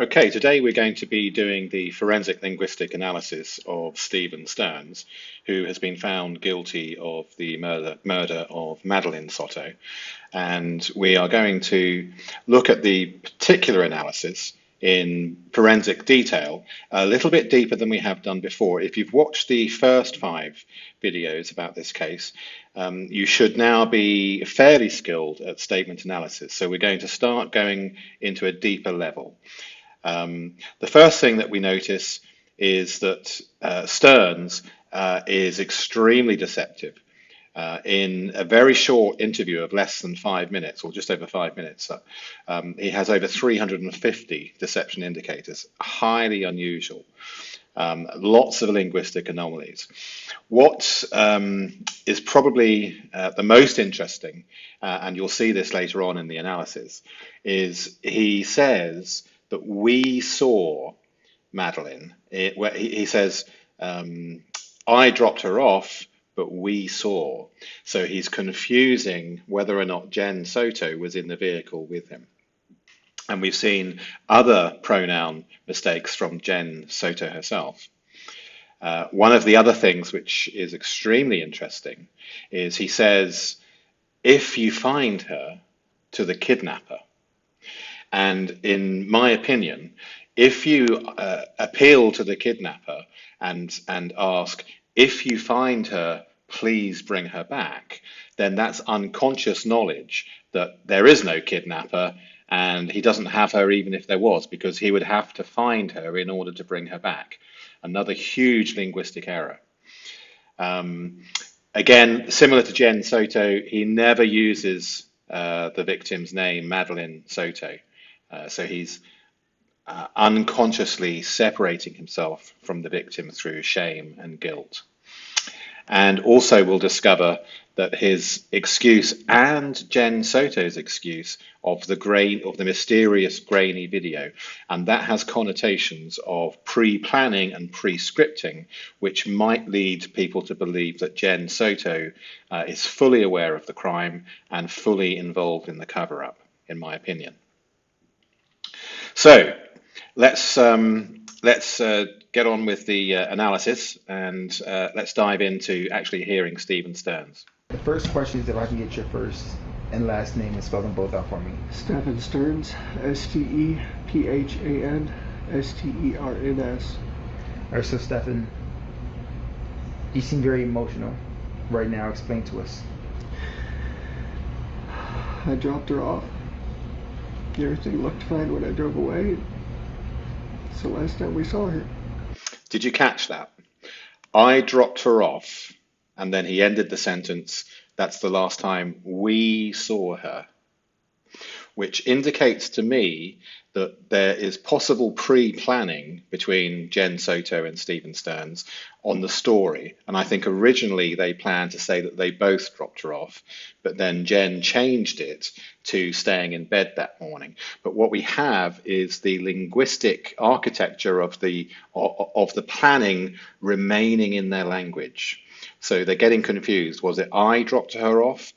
Okay, today we're going to be doing the forensic linguistic analysis of Stephan Sterns, who has been found guilty of the murder of Madeline Soto. And we are going to look at the particular analysis in forensic detail, a little bit deeper than we have done before. If you've watched the first 5 videos about this case, you should now be fairly skilled at statement analysis. So we're going to start going into a deeper level. The first thing that we notice is that Sterns is extremely deceptive. In a very short interview of less than 5 minutes, or just over 5 minutes, he has over 350 deception indicators, highly unusual. Lots of linguistic anomalies. What is probably the most interesting, and you'll see this later on in the analysis, is he says that we saw Madeline. He says, I dropped her off, but we saw. So he's confusing whether or not Jen Soto was in the vehicle with him. And we've seen other pronoun mistakes from Jen Soto herself. One of the other things which is extremely interesting is he says, if you find her, to the kidnapper. And in my opinion, if you appeal to the kidnapper and ask, if you find her, please bring her back, then that's unconscious knowledge that there is no kidnapper and he doesn't have her even if there was, because he would have to find her in order to bring her back. Another huge linguistic error. Again, similar to Jen Soto, he never uses the victim's name, Madeline Soto. So he's unconsciously separating himself from the victim through shame and guilt. And also we'll discover that his excuse and Jen Soto's excuse of the mysterious Grainy video, and that has connotations of pre-planning and pre-scripting, which might lead people to believe that Jen Soto is fully aware of the crime and fully involved in the cover-up, in my opinion. So let's get on with the analysis, and let's dive into actually hearing Stephan Sterns. The first question is if I can get your first and last name and spell them both out for me. Stephan Sterns, Stephan Sterns. All right, so Stephan, you seem very emotional right now. Explain to us. I dropped her off. Everything looked fine when I drove away. It's the last time we saw her. Did you catch that? I dropped her off, and then he ended the sentence, that's the last time we saw her, which indicates to me that there is possible pre-planning between Jen Soto and Stephan Sterns on the story. And I think originally they planned to say that they both dropped her off, but then Jen changed it to staying in bed that morning. But what we have is the linguistic architecture of the planning remaining in their language. So they're getting confused. Was it I dropped her off?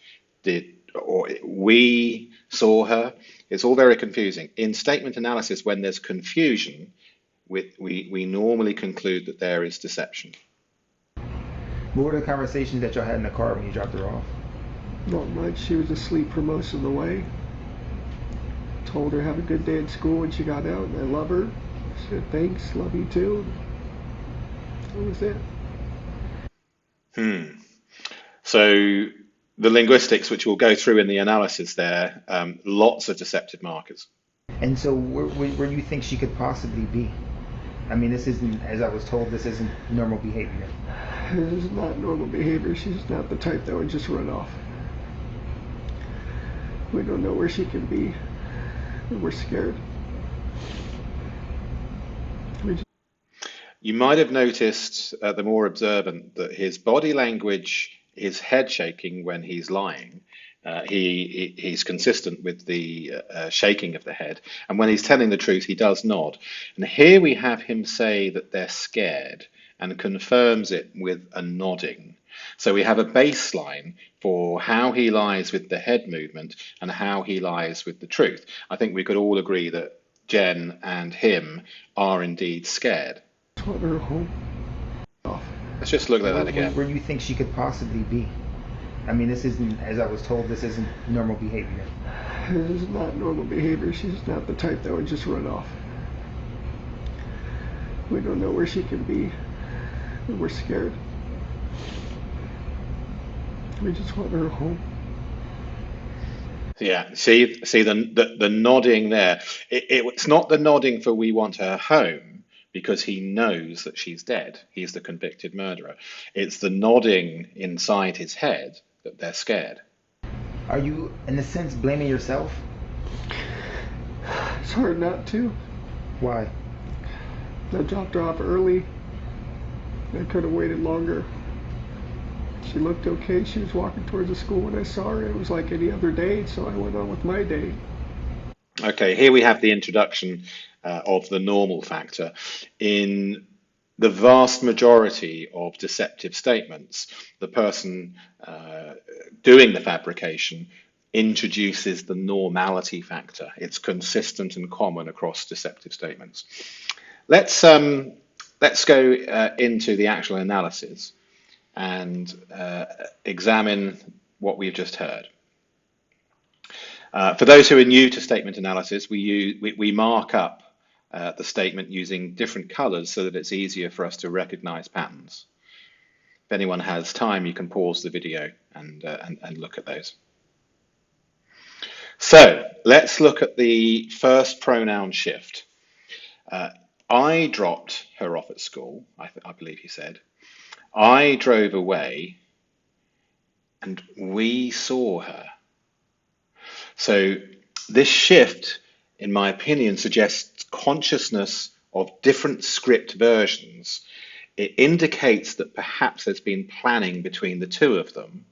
Or we saw her? It's all very confusing. In statement analysis, when there's confusion, we normally conclude that there is deception. What were the conversations that y'all had in the car when you dropped her off? Not much. She was asleep for most of the way. Told her have a good day at school when she got out, and I love her. She said thanks, love you too. That was it. So the linguistics, which we'll go through in the analysis there, lots of deceptive markers. And so where do you think she could possibly be? I mean, this isn't, as I was told, this isn't normal behavior. This is not normal behavior. She's not the type that would just run off. We don't know where she can be. We're scared. You might have noticed, the more observant, that his body language, his head shaking when he's lying. He's consistent with the shaking of the head. And when he's telling the truth, he does nod. And here we have him say that they're scared and confirms it with a nodding. So we have a baseline for how he lies with the head movement and how he lies with the truth. I think we could all agree that Jen and him are indeed scared. Want her home. Off. Let's just look at that again. Where you think she could possibly be? I mean, this isn't, as I was told, this isn't normal behavior. This is not normal behavior. She's not the type that would just run off. We don't know where she can be, and we're scared. We just want her home. Yeah, see the nodding there. It's not the nodding for we want her home because he knows that she's dead. He's the convicted murderer. It's the nodding inside his head that they're scared. Are you, in a sense, blaming yourself? It's hard not to. Why? I dropped her off early. I could have waited longer. She looked okay. She was walking towards the school when I saw her. It was like any other day, so I went on with my day. Okay, here we have the introduction of the normal factor. In the vast majority of deceptive statements, the person doing the fabrication introduces the normality factor. It's consistent and common across deceptive statements. Let's go into the actual analysis and examine what we've just heard. For those who are new to statement analysis, we mark up the statement using different colors so that it's easier for us to recognize patterns. If anyone has time, you can pause the video and look at those. So let's look at the first pronoun shift. I dropped her off at school, I believe he said. I drove away and we saw her. So this shift, in my opinion, suggests consciousness of different script versions. It indicates that perhaps there's been planning between the two of them,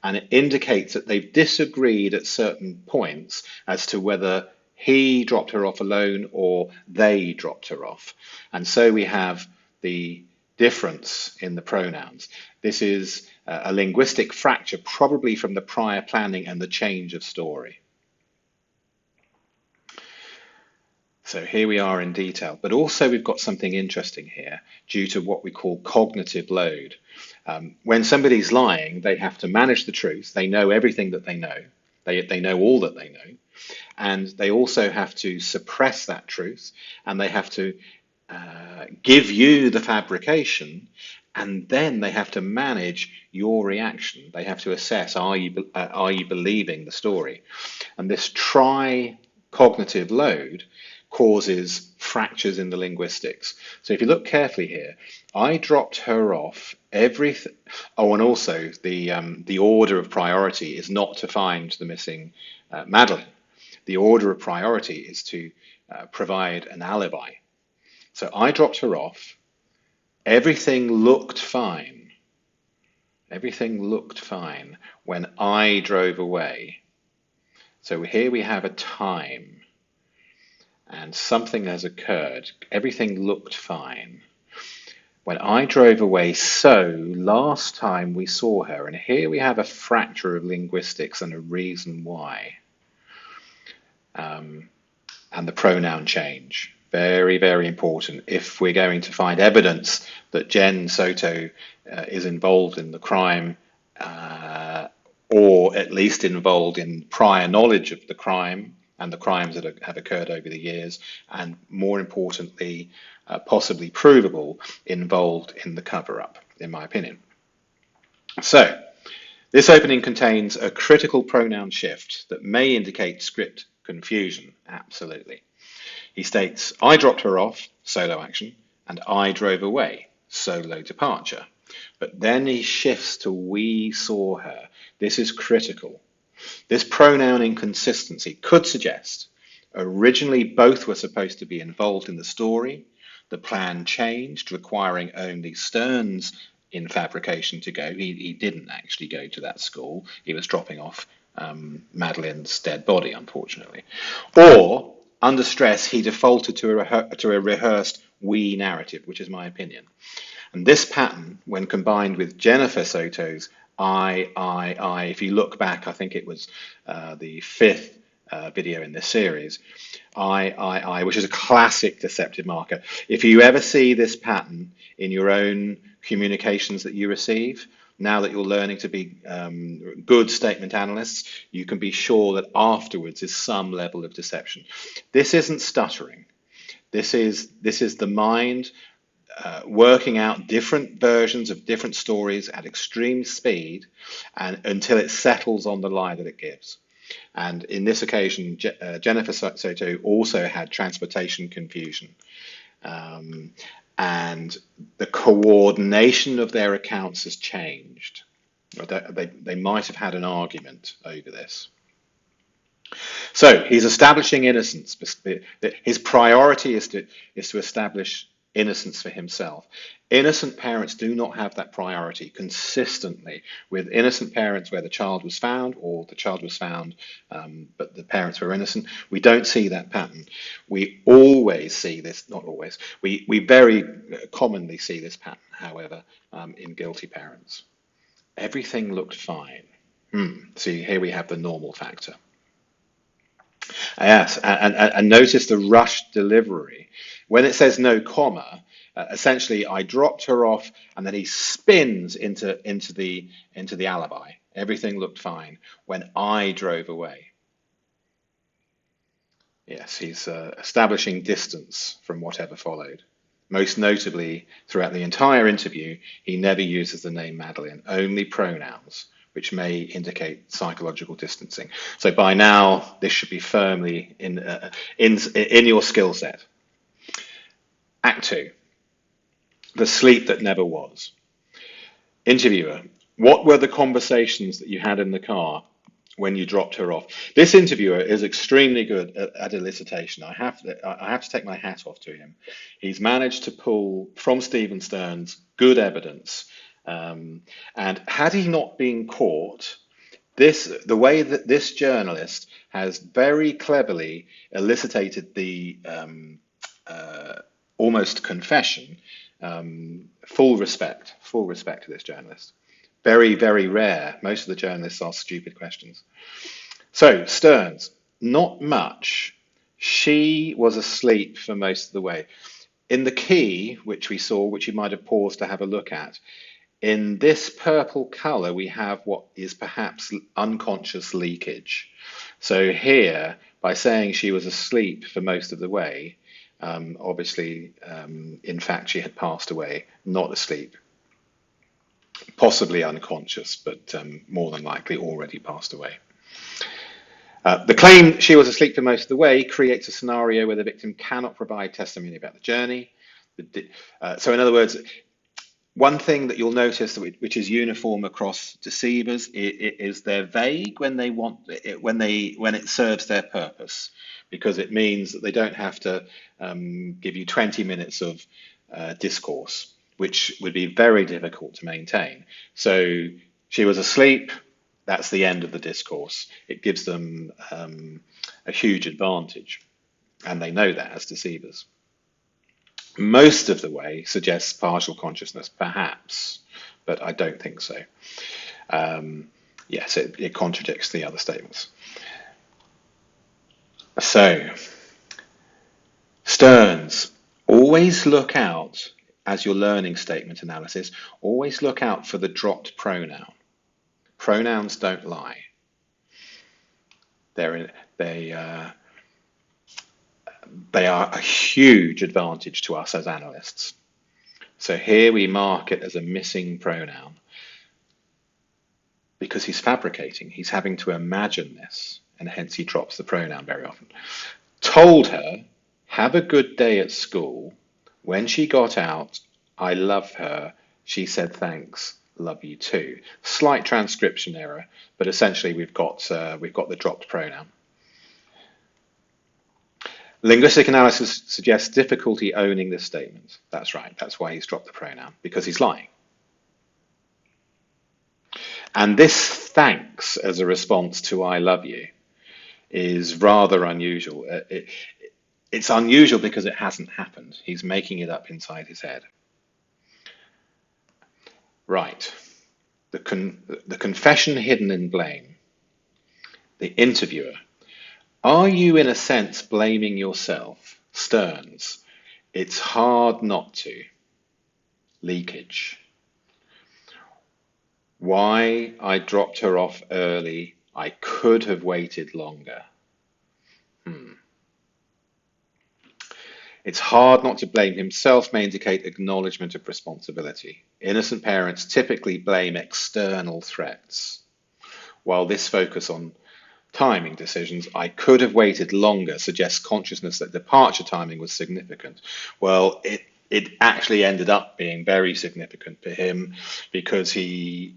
and it indicates that they've disagreed at certain points as to whether he dropped her off alone or they dropped her off. And so we have the difference in the pronouns. This is a linguistic fracture, probably from the prior planning and the change of story. So here we are in detail, but also we've got something interesting here due to what we call cognitive load. When somebody's lying, they have to manage the truth. They know everything that they know. They know all that they know. And they also have to suppress that truth, and they have to give you the fabrication, and then they have to manage your reaction. They have to assess, are you believing the story? And this tri-cognitive load causes fractures in the linguistics. So if you look carefully here, I dropped her off everything. Oh, and also the order of priority is not to find the missing Madeline. The order of priority is to provide an alibi. So I dropped her off. Everything looked fine. Everything looked fine when I drove away. So here we have a time. And something has occurred. Everything looked fine. When I drove away, so last time we saw her, and here we have a fracture of linguistics and a reason why. And the pronoun change. Very, very important. If we're going to find evidence that Jen Soto is involved in the crime, or at least involved in prior knowledge of the crime, and the crimes that have occurred over the years, and more importantly, possibly provable, involved in the cover-up, in my opinion. So, this opening contains a critical pronoun shift that may indicate script confusion, absolutely. He states, I dropped her off, solo action, and I drove away, solo departure. But then he shifts to we saw her. This is critical. This pronoun inconsistency could suggest originally both were supposed to be involved in the story. The plan changed, requiring only Sterns in fabrication to go. He didn't actually go to that school. He was dropping off Madeline's dead body, unfortunately. Or, under stress, he defaulted to a rehearsed we narrative, which is my opinion. And this pattern, when combined with Jennifer Soto's I, if you look back, I think it was the fifth video in this series. Which is a classic deceptive marker. If you ever see this pattern in your own communications that you receive, now that you're learning to be good statement analysts, you can be sure that afterwards is some level of deception. This isn't stuttering. This is the mind working out different versions of different stories at extreme speed and until it settles on the lie that it gives. And in this occasion, Jennifer Soto also had transportation confusion. And the coordination of their accounts has changed. They might have had an argument over this. So he's establishing innocence. His priority is to establish innocence for himself. Innocent parents do not have that priority consistently. With innocent parents where the child was found, or the child was found but the parents were innocent, we don't see that pattern. We always see this, not always, we very commonly see this pattern, however, in guilty parents. Everything looked fine. See, here we have the normal factor. Yes, and notice the rushed delivery. When it says no comma, essentially I dropped her off, and then he spins into the alibi. Everything looked fine when I drove away. Yes, he's establishing distance from whatever followed. Most notably, throughout the entire interview, he never uses the name Madeline, only pronouns, which may indicate psychological distancing. So by now, this should be firmly in your skill set. Act 2, the sleep that never was. Interviewer, what were the conversations that you had in the car when you dropped her off? This interviewer is extremely good at elicitation. I have to take my hat off to him. He's managed to pull from Stephan Sterns good evidence. And had he not been caught, the way that this journalist has very cleverly elicitated the almost confession, full respect to this journalist. Very, very rare. Most of the journalists ask stupid questions. So, Sterns, not much. She was asleep for most of the way. In the key, which we saw, which you might have paused to have a look at, in this purple colour, we have what is perhaps unconscious leakage. So here, by saying she was asleep for most of the way, obviously, in fact, she had passed away, not asleep. Possibly unconscious, but more than likely already passed away. The claim she was asleep for most of the way creates a scenario where the victim cannot provide testimony about the journey. So in other words, one thing that you'll notice, which is uniform across deceivers, is they're vague when it serves their purpose, because it means that they don't have to give you 20 minutes of discourse, which would be very difficult to maintain. So she was asleep, that's the end of the discourse. It gives them a huge advantage, and they know that as deceivers. Most of the way suggests partial consciousness, perhaps, but I don't think so. Yes, it contradicts the other statements. So, Sterns, always look out, as you're learning statement analysis, always look out for the dropped pronoun. Pronouns don't lie. They are a huge advantage to us as analysts. So here we mark it as a missing pronoun because he's fabricating. He's having to imagine this, and hence he drops the pronoun very often. Told her, have a good day at school. When she got out, I love her. She said thanks, love you too. Slight transcription error, but essentially we've got the dropped pronoun. Linguistic analysis suggests difficulty owning this statement. That's right, that's why he's dropped the pronoun, because he's lying. And this thanks as a response to I love you is rather unusual. It's unusual because it hasn't happened. He's making it up inside his head. Right, the confession hidden in blame. The interviewer. Are you, in a sense, blaming yourself, Sterns? It's hard not to. Leakage. Why I dropped her off early. I could have waited longer. It's hard not to blame himself may indicate acknowledgement of responsibility. Innocent parents typically blame external threats, while this focus on timing decisions, I could have waited longer, suggests consciousness that departure timing was significant. Well, it actually ended up being very significant for him because he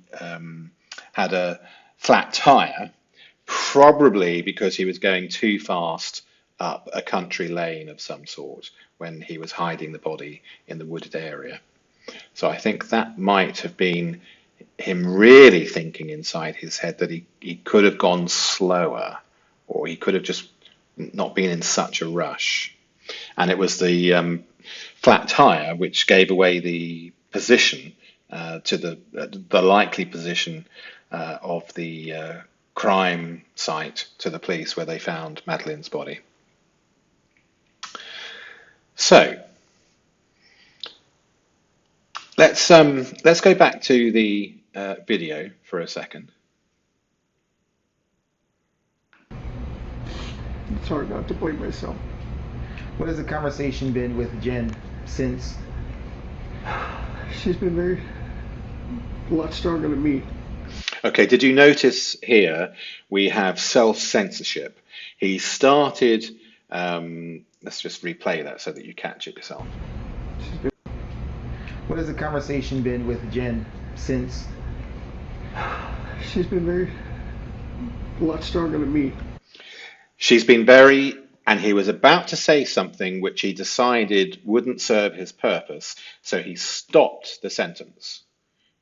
had a flat tire, probably because he was going too fast up a country lane of some sort when he was hiding the body in the wooded area. So I think that might have been him really thinking inside his head that he could have gone slower, or he could have just not been in such a rush. And it was the flat tire which gave away the position to the likely position of the crime site to the police where they found Madeline's body. So let's go back to the video for a second. It's hard not to blame myself. What has the conversation been with Jen since? She's been a lot stronger than me. Okay, did you notice here we have self-censorship? He started, let's just replay that so that you catch it yourself. What has the conversation been with Jen since? She's been a lot stronger than me. She's been very, and he was about to say something which he decided wouldn't serve his purpose, so he stopped the sentence.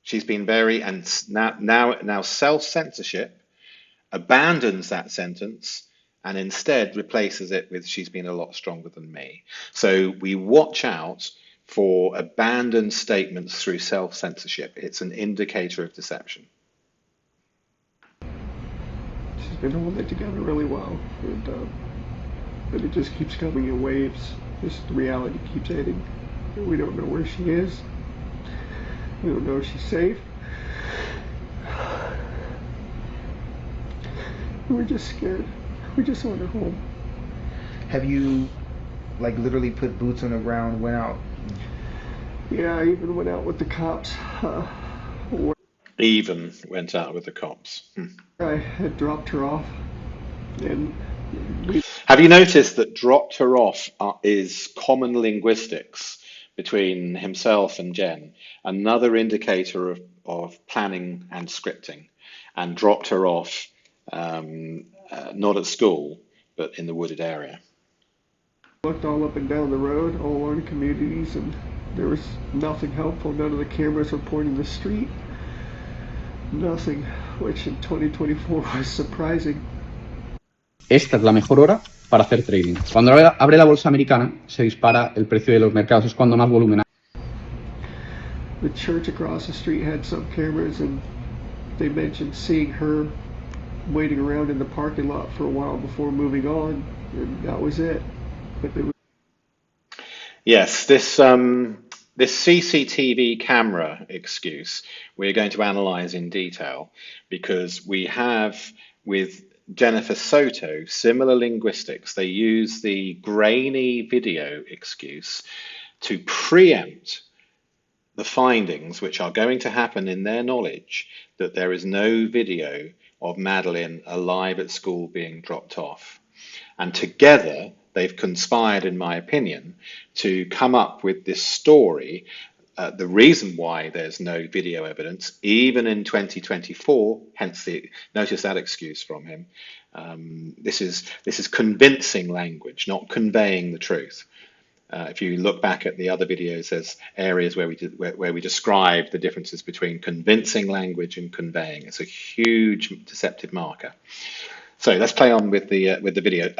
She's been very, and now self-censorship abandons that sentence and instead replaces it with she's been a lot stronger than me. So we watch out for abandoned statements through self-censorship. It's an indicator of deception. She's been holding it together really well, but it just keeps coming in waves. Just the reality keeps hitting. We don't know where she is. We don't know if she's safe. We're just scared. We just want her home. Have you, like, literally put boots on the ground, went out? Yeah, I even went out with the cops. Even went out with the cops. I had dropped her off, and have you noticed that dropped her off is common linguistics between himself and Jen? Another indicator of planning and scripting. And dropped her off, not at school, but in the wooded area. Looked all up and down the road, all along the communities, and there was nothing helpful. None of the cameras were pointing the street. Nothing, which in 2024 was surprising. Esta es la mejor hora para hacer trading. Cuando abre la bolsa americana, se dispara el precio de los mercados. Es cuando más volumen hay. The church across the street had some cameras, and they mentioned seeing her waiting around in the parking lot for a while before moving on, and that was it. But they Yes, this CCTV camera excuse we're going to analyze in detail, because we have with Jennifer Soto similar linguistics. They use the grainy video excuse to preempt the findings which are going to happen in their knowledge that there is no video of Madeline alive at school being dropped off. And together they've conspired, in my opinion, to come up with this story. The reason why there's no video evidence, even in 2024, hence notice that excuse from him. This is convincing language, not conveying the truth. If you look back at the other videos, there's areas where we describe the differences between convincing language and conveying. It's a huge deceptive marker. So let's play on with the video.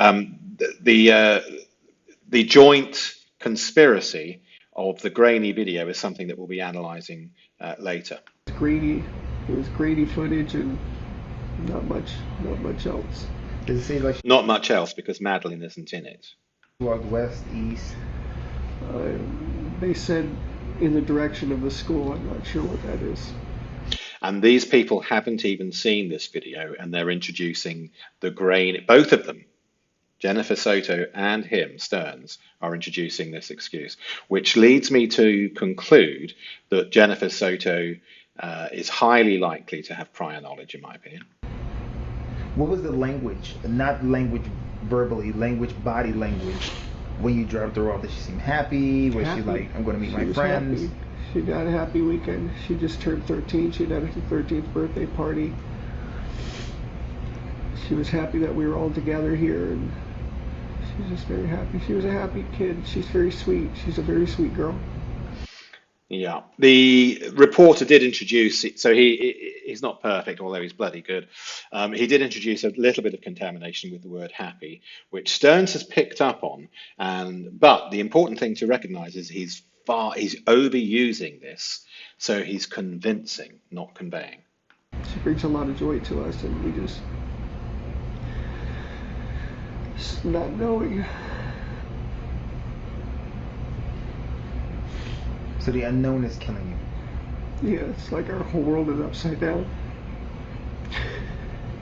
The joint conspiracy of the grainy video is something that we'll be analysing later. It was grainy footage and not much else. Does it say like she Not much else because Madeline isn't in it. walked west, east? Uh, they said in the direction of the school. I'm not sure what that is. And these people haven't even seen this video, and they're introducing the grain. Both of them, Jennifer Soto and him, Sterns, are introducing this excuse, which leads me to conclude that Jennifer Soto is highly likely to have prior knowledge, in my opinion. What was the language? Not language verbally, language, body language. When you dropped her off, did she seem happy? Was she like, I'm going to meet my was friends? Happy. She had a happy weekend. She just turned 13. She had her 13th birthday party. She was happy that we were all together here, and she's just very happy. She was a happy kid. She's very sweet. She's a very sweet girl. Yeah, the reporter did introduce it, so he's not perfect, although he's bloody good. He did introduce a little bit of contamination with the word happy, which Stearns has picked up on. But the important thing to recognise is he's overusing this, so he's convincing, not conveying. She brings a lot of joy to us, and we just not knowing. So the unknown is killing you. Yeah, it's like our whole world is upside down.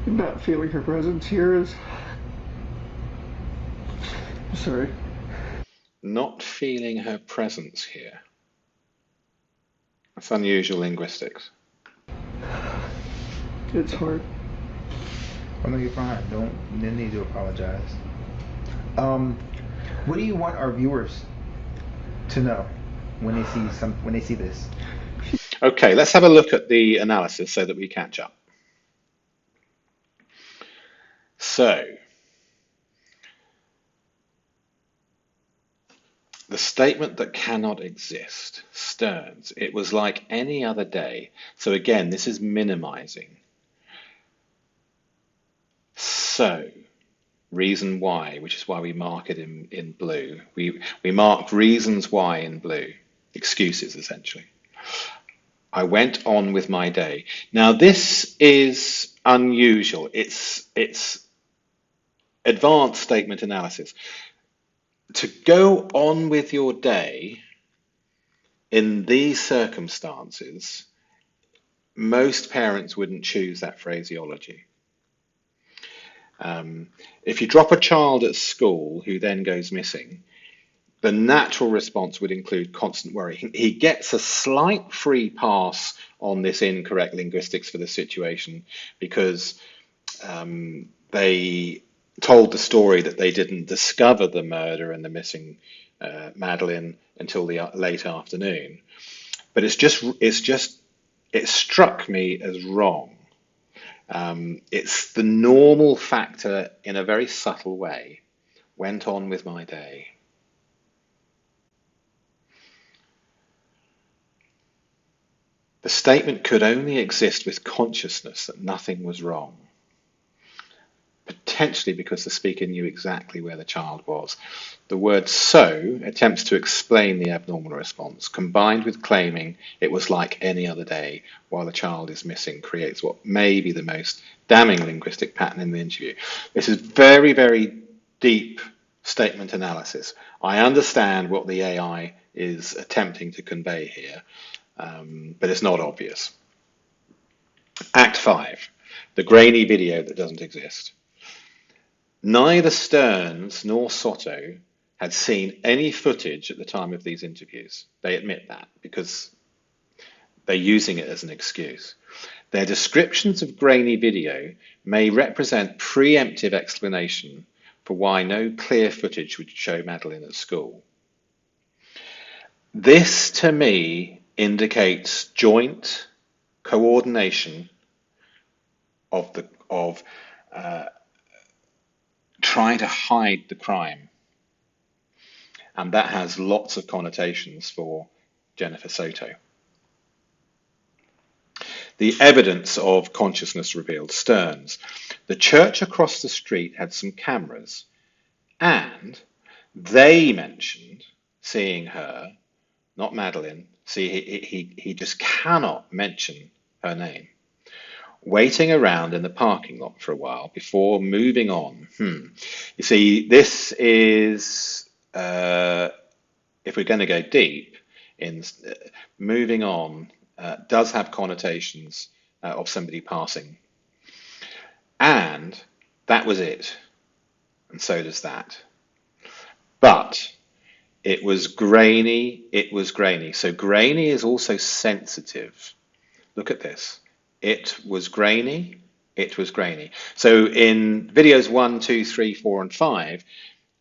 Not feeling her presence here is... Sorry. Not feeling her presence here. That's unusual linguistics. It's hard. Oh no, you're fine. No need to apologize. What do you want our viewers to know when they see this? Okay, let's have a look at the analysis so that we catch up. So, the statement that cannot exist, Sterns, it was like any other day. So again, this is minimizing. So, reason why, which is why we mark it in blue. We mark reasons why in blue, excuses essentially. I went on with my day. Now this is unusual. It's advanced statement analysis. To go on with your day in these circumstances, most parents wouldn't choose that phraseology. If you drop a child at school who then goes missing, the natural response would include constant worry. He gets a slight free pass on this incorrect linguistics for the situation because they told the story that they didn't discover the murder and the missing Madeline until the late afternoon. But it struck me as wrong. It's the normal factor in a very subtle way. Went on with my day. The statement could only exist with consciousness that nothing was wrong. Potentially because the speaker knew exactly where the child was. The word so attempts to explain the abnormal response, combined with claiming it was like any other day while the child is missing, creates what may be the most damning linguistic pattern in the interview. This is very, very deep statement analysis. I understand what the AI is attempting to convey here, but it's not obvious. Act 5, the grainy video that doesn't exist. Neither Sterns nor Soto had seen any footage at the time of these interviews. They admit that because they're using it as an excuse. Their descriptions of grainy video may represent preemptive explanation for why no clear footage would show Madeline at school. This, to me, indicates joint coordination of trying to hide the crime. And that has lots of connotations for Jennifer Soto. The evidence of consciousness revealed, Sterns. The church across the street had some cameras, and they mentioned seeing her, not Madeline. See, he just cannot mention her name. waiting around in the parking lot for a while before moving on. You see, this is, if we're going to go deep, in moving on does have connotations of somebody passing. And that was it. And so does that. But it was grainy, it was grainy. So grainy is also sensitive. Look at this. It was grainy, it was grainy. So in videos 1, 2, 3, 4, and 5,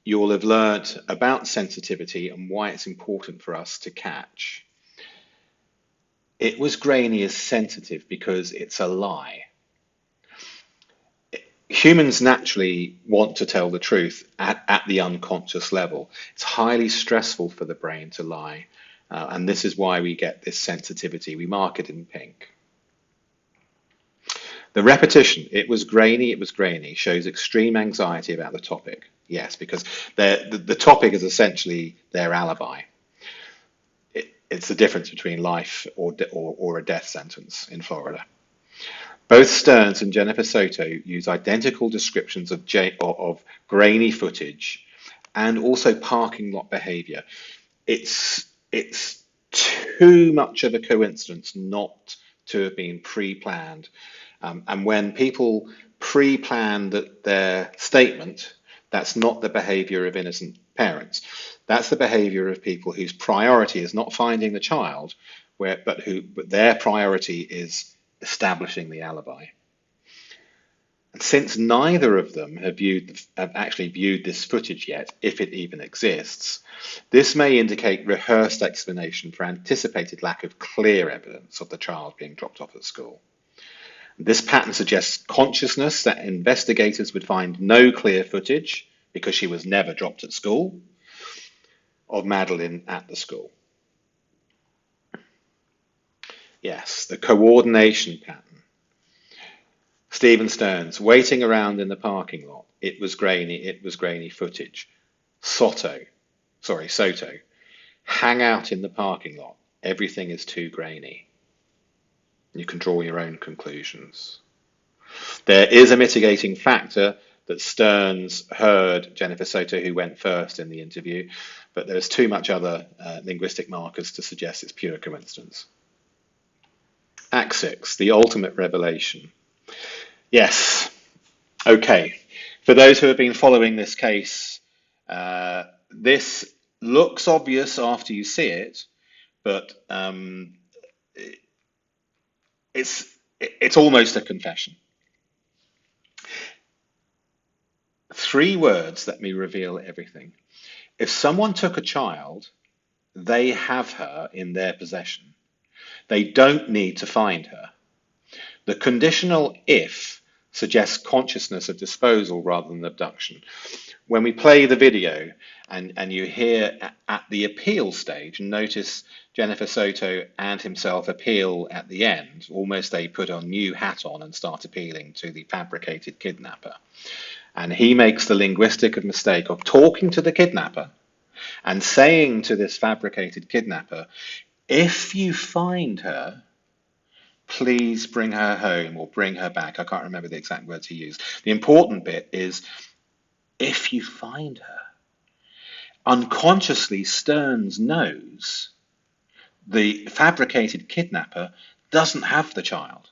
you'll have learnt about sensitivity and why it's important for us to catch. It was grainy is sensitive because it's a lie. Humans naturally want to tell the truth at the unconscious level. It's highly stressful for the brain to lie, and this is why we get this sensitivity. We mark it in pink. The repetition, it was grainy, shows extreme anxiety about the topic. Yes, because the topic is essentially their alibi. It's the difference between life or a death sentence in Florida. Both Sterns and Jennifer Soto use identical descriptions of grainy footage and also parking lot behavior. It's too much of a coincidence not to have been pre-planned. And when people pre-plan their statement, that's not the behavior of innocent parents. That's the behavior of people whose priority is not finding the child, but their priority is establishing the alibi. And since neither of them have actually viewed this footage yet, if it even exists, this may indicate rehearsed explanation for anticipated lack of clear evidence of the child being dropped off at school. This pattern suggests consciousness that investigators would find no clear footage, because she was never dropped at school, of Madeline at the school. Yes, the coordination pattern. Stephan Sterns, waiting around in the parking lot. It was grainy footage. Soto, hang out in the parking lot. Everything is too grainy. You can draw your own conclusions. There is a mitigating factor that Sterns heard Jennifer Soto, who went first in the interview, but there's too much other linguistic markers to suggest it's pure coincidence. Act 6, the ultimate revelation. Yes, okay. For those who have been following this case, this looks obvious after you see it, but it's almost a confession. 3 words that may reveal everything. If someone took a child, they have her in their possession. They don't need to find her. The conditional if suggests consciousness of disposal rather than abduction. When we play the video and you hear at the appeal stage, notice Jennifer Soto and himself appeal at the end, almost they put a new hat on and start appealing to the fabricated kidnapper. And he makes the linguistic mistake of talking to the kidnapper and saying to this fabricated kidnapper, if you find her, please bring her home or bring her back. I can't remember the exact words he used. The important bit is, if you find her. Unconsciously, Sterns knows the fabricated kidnapper doesn't have the child.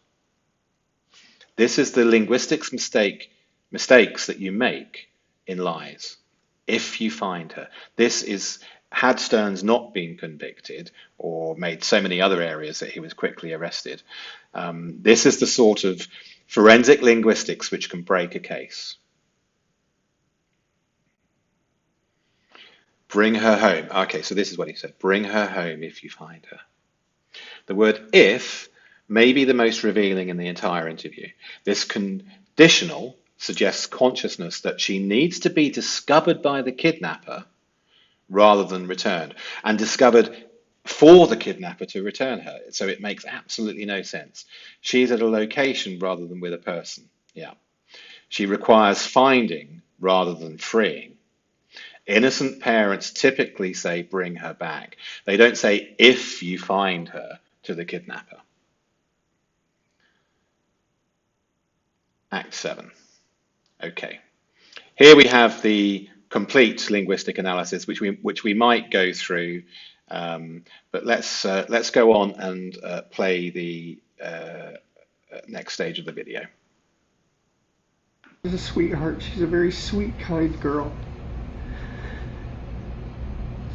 This is the linguistics mistakes that you make in lies. If you find her. This is, had Sterns not been convicted or made so many other areas that he was quickly arrested, this is the sort of forensic linguistics which can break a case. Bring her home. Okay, so this is what he said. Bring her home if you find her. The word if may be the most revealing in the entire interview. This conditional suggests consciousness that she needs to be discovered by the kidnapper rather than returned, and discovered for the kidnapper to return her. So it makes absolutely no sense. She's at a location rather than with a person. Yeah. She requires finding rather than freeing. Innocent parents typically say, bring her back. They don't say, if you find her, to the kidnapper. Act 7. Okay. Here we have the complete linguistic analysis, which we might go through, but let's go on and play the next stage of the video. She's a sweetheart. She's a very sweet, kind girl.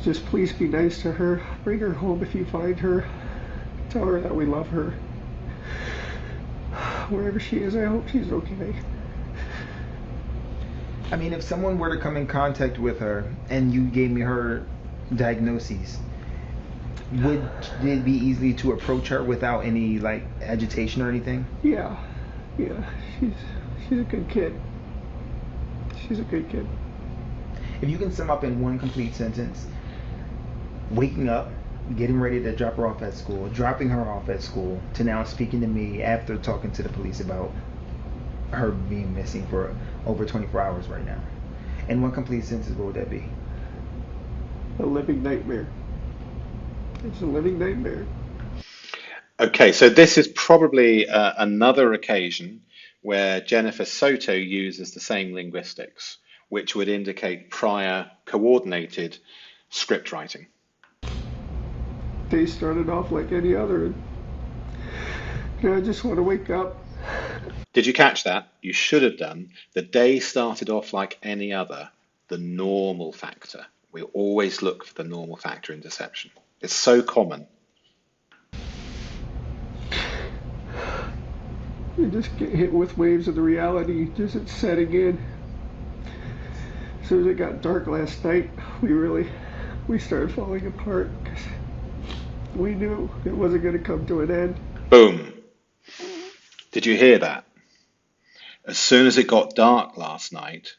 Just please be nice to her. Bring her home if you find her. Tell her that we love her. Wherever she is, I hope she's okay. I mean, if someone were to come in contact with her and you gave me her diagnoses, would it be easy to approach her without any like agitation or anything? Yeah. She's a good kid. She's a good kid. If you can sum up in one complete sentence, waking up, getting ready to drop her off at school, dropping her off at school, to now speaking to me after talking to the police about her being missing for over 24 hours right now. In one complete sentence, what would that be? A living nightmare. It's a living nightmare. Okay, so this is probably another occasion where Jennifer Soto uses the same linguistics, which would indicate prior coordinated script writing. Day started off like any other. I just want to wake up. Did you catch that? You should have done. The day started off like any other, the normal factor. We always look for the normal factor in deception. It's so common. You just get hit with waves of the reality, just it's setting in. As soon as it got dark last night, we started falling apart because we knew it wasn't going to come to an end. Boom. Did you hear that? As soon as it got dark last night,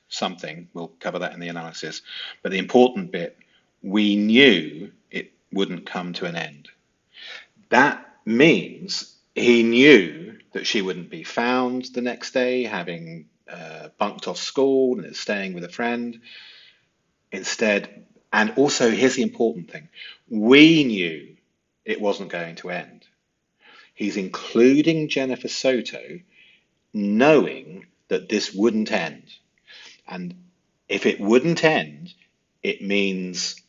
we'll cover that in the analysis, but the important bit, we knew it wouldn't come to an end. That means he knew that she wouldn't be found the next day, having bunked off school and is staying with a friend. Instead, and also here's the important thing, we knew it wasn't going to end. He's including Jennifer Soto knowing that this wouldn't end. And if it wouldn't end, it means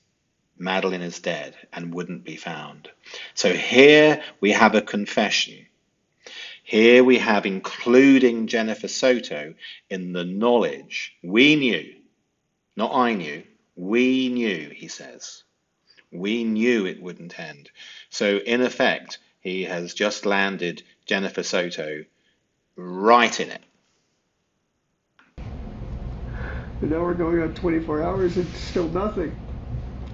Madeline is dead and wouldn't be found. So here we have a confession. Here we have including Jennifer Soto in the knowledge. We knew, not I knew, we knew, he says. We knew it wouldn't end. So in effect, he has just landed Jennifer Soto right in it. And now we're going on 24 hours and still nothing.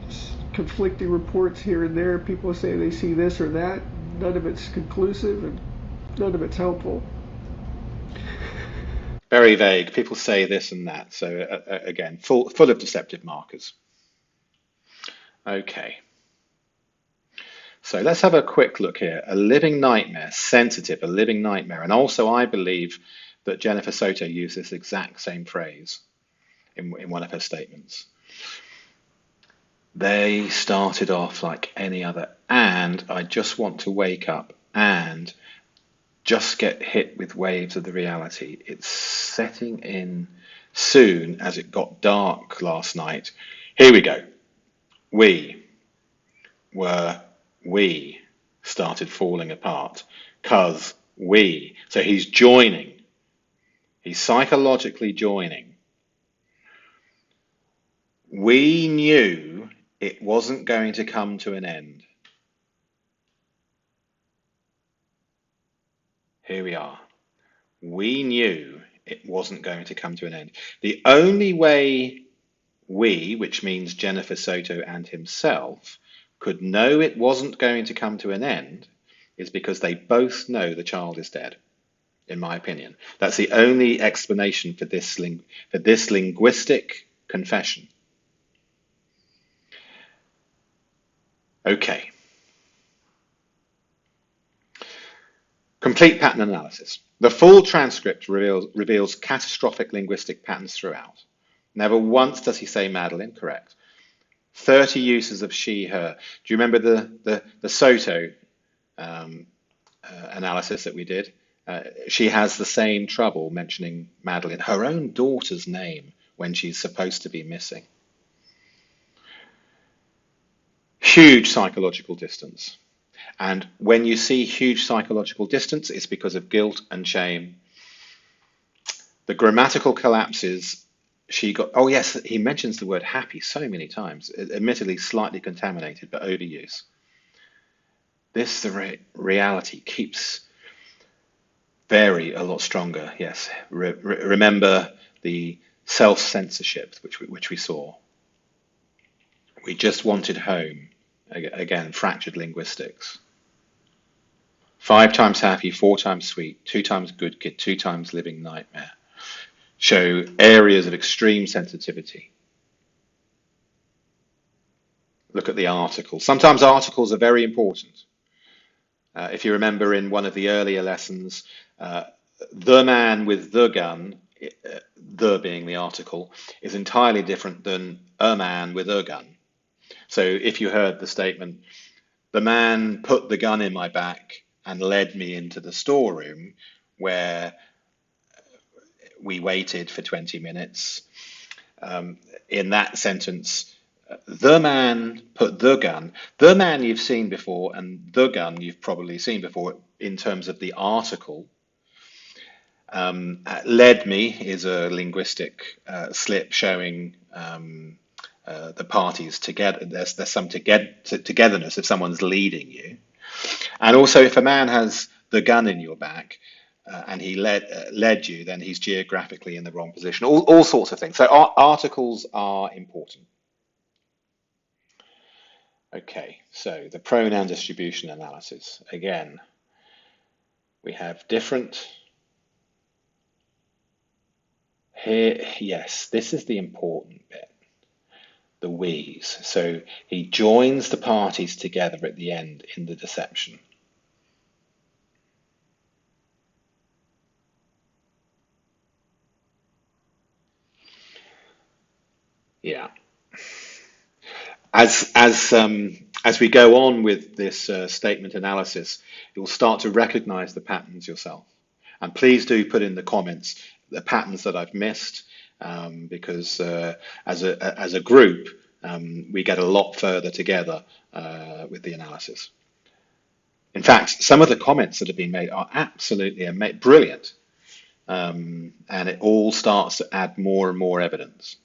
Just conflicting reports here and there. People say they see this or that. None of it's conclusive and none of it's helpful. Very vague. People say this and that. So again, full of deceptive markers. Okay. So let's have a quick look here. A living nightmare, sensitive, a living nightmare. And also I believe that Jennifer Soto used this exact same phrase in one of her statements. They started off like any other, and I just want to wake up and just get hit with waves of the reality. It's setting in soon as it got dark last night. Here we go. We started falling apart because so he's joining. He's psychologically joining. We knew it wasn't going to come to an end. Here we are. We knew it wasn't going to come to an end. The only way which means Jennifer Soto and himself, could know it wasn't going to come to an end is because they both know the child is dead, in my opinion. That's the only explanation for this linguistic confession. Okay. Complete pattern analysis. The full transcript reveals catastrophic linguistic patterns throughout. Never once does he say Madeline, correct. 30 uses of she, her. Do you remember the Soto analysis that we did? She has the same trouble mentioning Madeline, her own daughter's name, when she's supposed to be missing. Huge psychological distance. And when you see huge psychological distance, it's because of guilt and shame. The grammatical collapses she got. Oh, yes, he mentions the word happy so many times, admittedly slightly contaminated, but overuse. This reality keeps a lot stronger. Yes, remember the self-censorship which we saw. We just wanted home. Again, fractured linguistics. 5 times happy, 4 times sweet, 2 times good kid, 2 times living nightmare. Show areas of extreme sensitivity. Look at the articles. Sometimes articles are very important. If you remember in one of the earlier lessons, the man with the gun, the being the article, is entirely different than a man with a gun. So if you heard the statement, the man put the gun in my back and led me into the storeroom where we waited for 20 minutes. In that sentence, the man put the gun. The man you've seen before and the gun you've probably seen before in terms of the article. Led me is a linguistic slip showing the parties together. There's some togetherness if someone's leading you. And also if a man has the gun in your back, and he led you, then he's geographically in the wrong position. All sorts of things. So articles are important. Okay, so the pronoun distribution analysis. Again, we have different. Here, yes, this is the important bit. The we's. So he joins the parties together at the end in the deception. Yeah. As we go on with this statement analysis, you'll start to recognize the patterns yourself. And please do put in the comments the patterns that I've missed, because as a group, we get a lot further together with the analysis. In fact, some of the comments that have been made are absolutely brilliant, and it all starts to add more and more evidence.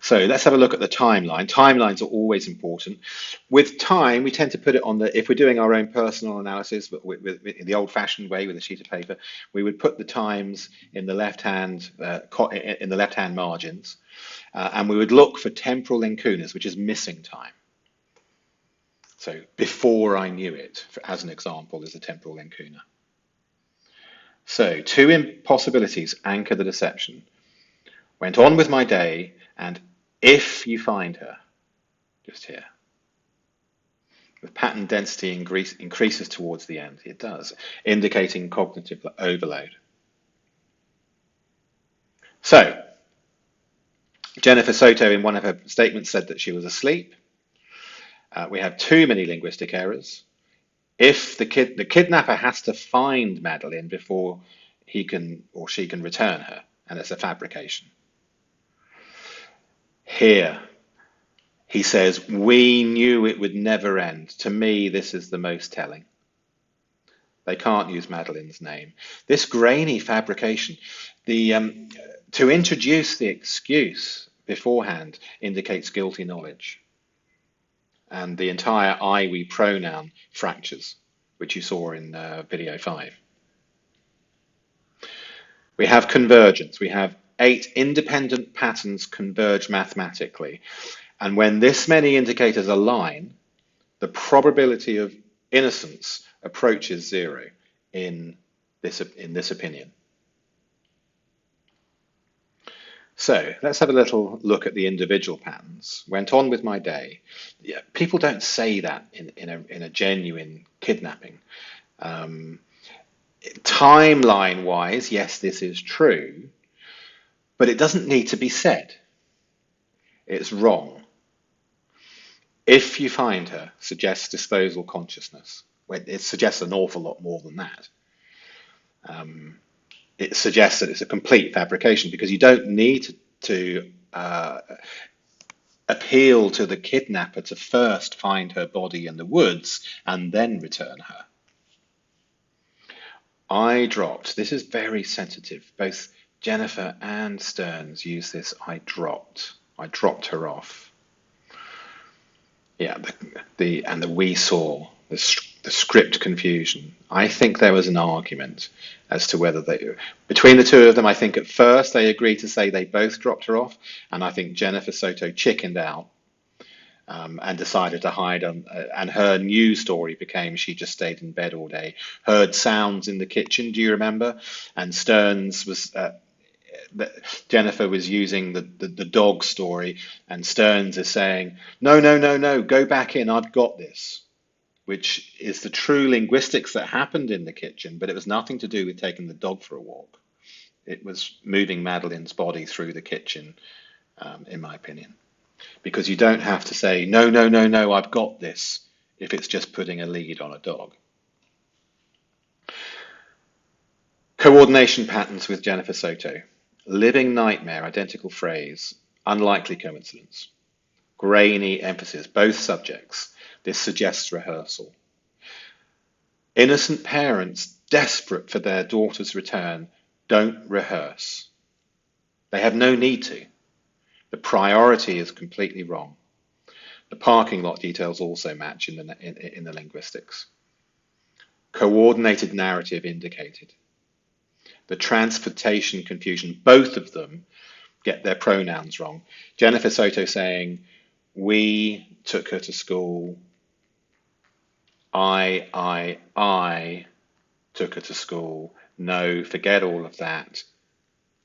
So let's have a look at the timeline. Timelines are always important. With time, we tend to put it on if we're doing our own personal analysis, but in the old-fashioned way with a sheet of paper, we would put the times in the left-hand margins, and we would look for temporal incunas, which is missing time. So before I knew it, as an example, is a temporal incuna. So 2 impossibilities anchor the deception. Went on with my day, and if you find her, just here. The pattern density increases towards the end. It does, indicating cognitive overload. So, Jennifer Soto in one of her statements said that she was asleep. We have too many linguistic errors. If the kidnapper has to find Madeline before he can or she can return her, and it's a fabrication. Here, he says, we knew it would never end. To me, this is the most telling. They can't use Madeline's name. This grainy fabrication, to introduce the excuse beforehand indicates guilty knowledge. And the entire I, we pronoun fractures, which you saw in video 5. We have convergence. We have 8 independent patterns converge mathematically. And when this many indicators align, the probability of innocence approaches 0 in this opinion. So let's have a little look at the individual patterns. Went on with my day. Yeah, people don't say that in a genuine kidnapping. Timeline-wise, yes, this is true, but it doesn't need to be said. It's wrong. If you find her, suggests disposal consciousness. it suggests an awful lot more than that. It suggests that it's a complete fabrication because you don't need to appeal to the kidnapper to first find her body in the woods and then return her. I dropped. This is very sensitive. Both Jennifer and Sterns use this. I dropped her off. Yeah, the we saw the script confusion. I think there was an argument as to whether between the two of them. I think at first they agreed to say they both dropped her off, and I think Jennifer Soto chickened out and decided to hide. And her news story became she just stayed in bed all day, heard sounds in the kitchen. Do you remember? And Sterns was. Jennifer was using the dog story, and Sterns is saying, no, go back in, I've got this, which is the true linguistics that happened in the kitchen, but it was nothing to do with taking the dog for a walk. It was moving Madeline's body through the kitchen, in my opinion, because you don't have to say, no, I've got this, if it's just putting a lead on a dog. Coordination patterns with Jennifer Soto. Living nightmare, identical phrase, unlikely coincidence. Grainy emphasis, both subjects. This suggests rehearsal. Innocent parents, desperate for their daughter's return, don't rehearse. They have no need to. The priority is completely wrong. The parking lot details also match in the linguistics. Coordinated narrative indicated. The transportation confusion, both of them get their pronouns wrong. Jennifer Soto saying, we took her to school. I took her to school. No, forget all of that.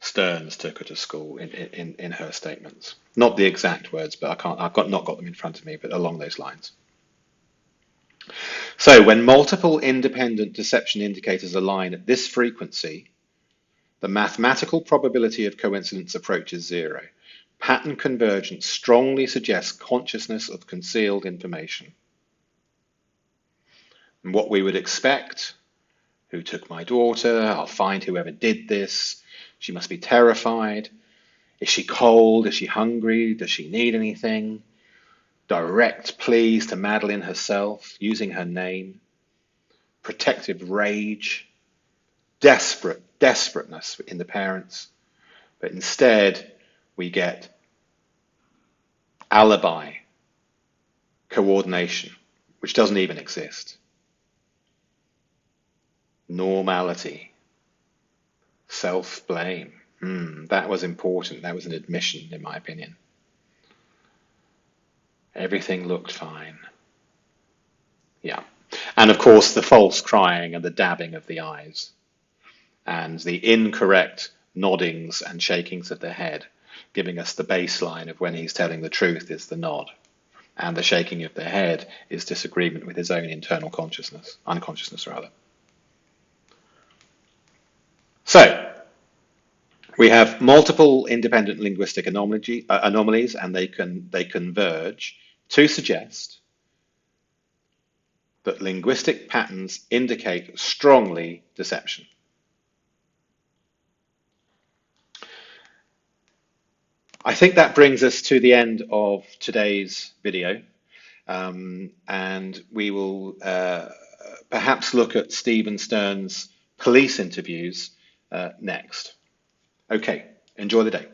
Sterns took her to school in her statements. Not the exact words, but I've not got them in front of me, but along those lines. So when multiple independent deception indicators align at this frequency, the mathematical probability of coincidence approaches zero. Pattern convergence strongly suggests consciousness of concealed information. And what we would expect, who took my daughter? I'll find whoever did this. She must be terrified. Is she cold? Is she hungry? Does she need anything? Direct pleas to Madeline herself, using her name. Protective rage. Desperateness in the parents, but instead we get alibi, coordination, which doesn't even exist, normality, self-blame. That was important. That was an admission, in my opinion. Everything looked fine. Yeah. And of course the false crying and the dabbing of the eyes, and the incorrect noddings and shakings of the head, giving us the baseline of when he's telling the truth is the nod, and the shaking of the head is disagreement with his own internal unconsciousness rather. So we have multiple independent linguistic anomalies, and they converge to suggest that linguistic patterns indicate strongly deception. I think that brings us to the end of today's video, and we will perhaps look at Stephan Sterns' police interviews next. Okay, enjoy the day.